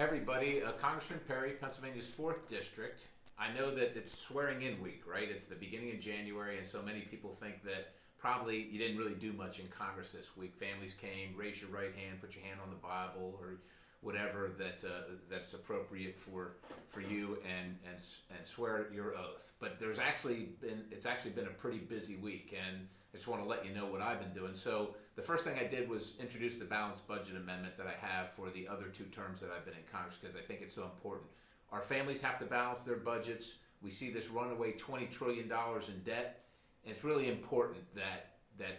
Everybody, Congressman Perry, Pennsylvania's 4th District. I know that it's swearing in week, right? It's the beginning of January, and so many people think that probably you didn't really do much in Congress this week. Families came, raise your right hand, put your hand on the Bible, or whatever that's appropriate for you, and swear your oath. But it's actually been a pretty busy week, and I just want to let you know what I've been doing. So the first thing I did was introduce the balanced budget amendment that I have for the other 2 terms that I've been in Congress, because I think it's so important. Our families have to balance their budgets. We see this runaway $20 trillion in debt, and it's really important that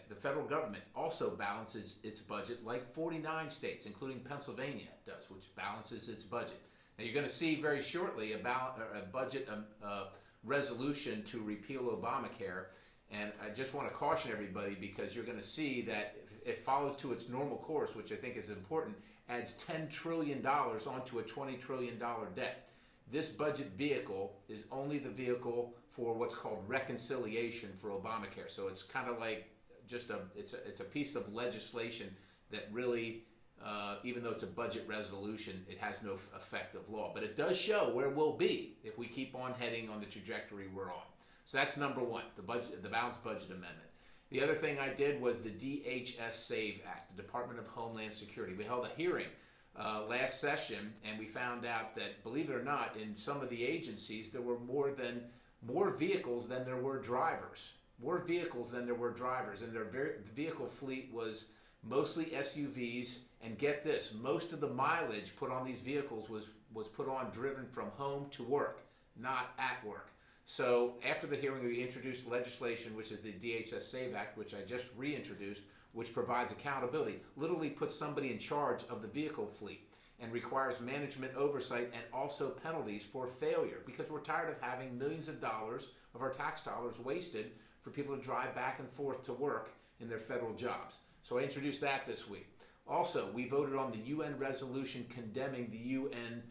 the federal government also balances its budget like 49 states, including Pennsylvania does, which balances its budget. Now you're going to see very shortly a budget resolution to repeal Obamacare, and I just want to caution everybody, because you're going to see that it followed to its normal course, which I think is important, adds $10 trillion onto a $20 trillion debt. This budget vehicle is only the vehicle for what's called reconciliation for Obamacare. So it's kind of like it's a piece of legislation that really, even though it's a budget resolution, it has no effect of law. But it does show where we'll be if we keep on heading on the trajectory we're on. So that's number one, the balanced budget amendment. The other thing I did was the DHS SAVE Act, the Department of Homeland Security. We held a hearing last session, and we found out that, believe it or not, in some of the agencies there were more vehicles than there were drivers. More vehicles than there were drivers, and their vehicle fleet was mostly SUVs. And get this, most of the mileage put on these vehicles was put on driven from home to work, not at work. So after the hearing, we introduced legislation, which is the DHS SAVE Act, which I just reintroduced, which provides accountability, literally puts somebody in charge of the vehicle fleet, and requires management oversight and also penalties for failure, because we're tired of having millions of dollars of our tax dollars wasted for people to drive back and forth to work in their federal jobs. So I introduced that this week. Also, we voted on the UN resolution condemning the UN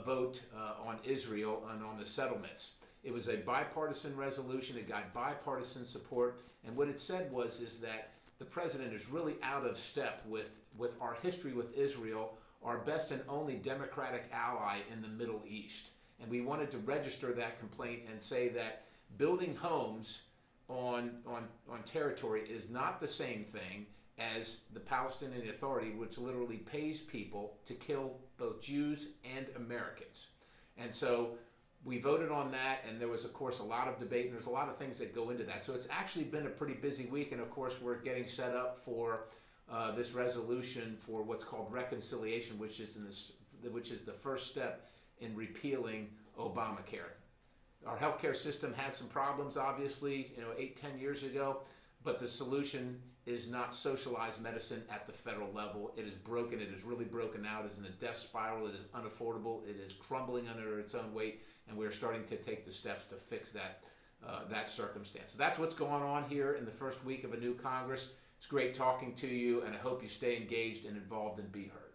vote on Israel and on the settlements. It was a bipartisan resolution. It got bipartisan support, and what it said is that the president is really out of step with our history with Israel, our best and only democratic ally in the Middle East. And we wanted to register that complaint and say that building homes on territory is not the same thing as the Palestinian Authority, which literally pays people to kill both Jews and Americans. And so we voted on that, and there was, of course, a lot of debate, and there's a lot of things that go into that. So it's actually been a pretty busy week, and of course we're getting set up for this resolution for what's called reconciliation, which is the first step in repealing Obamacare. Our healthcare system had some problems, obviously, 8-10 years ago, but the solution is not socialized medicine at the federal level. It is broken. It is really broken out. It is in a death spiral. It is unaffordable. It is crumbling under its own weight, and we're starting to take the steps to fix that circumstance. So that's what's going on here in the first week of a new Congress. It's great talking to you, and I hope you stay engaged and involved and be heard.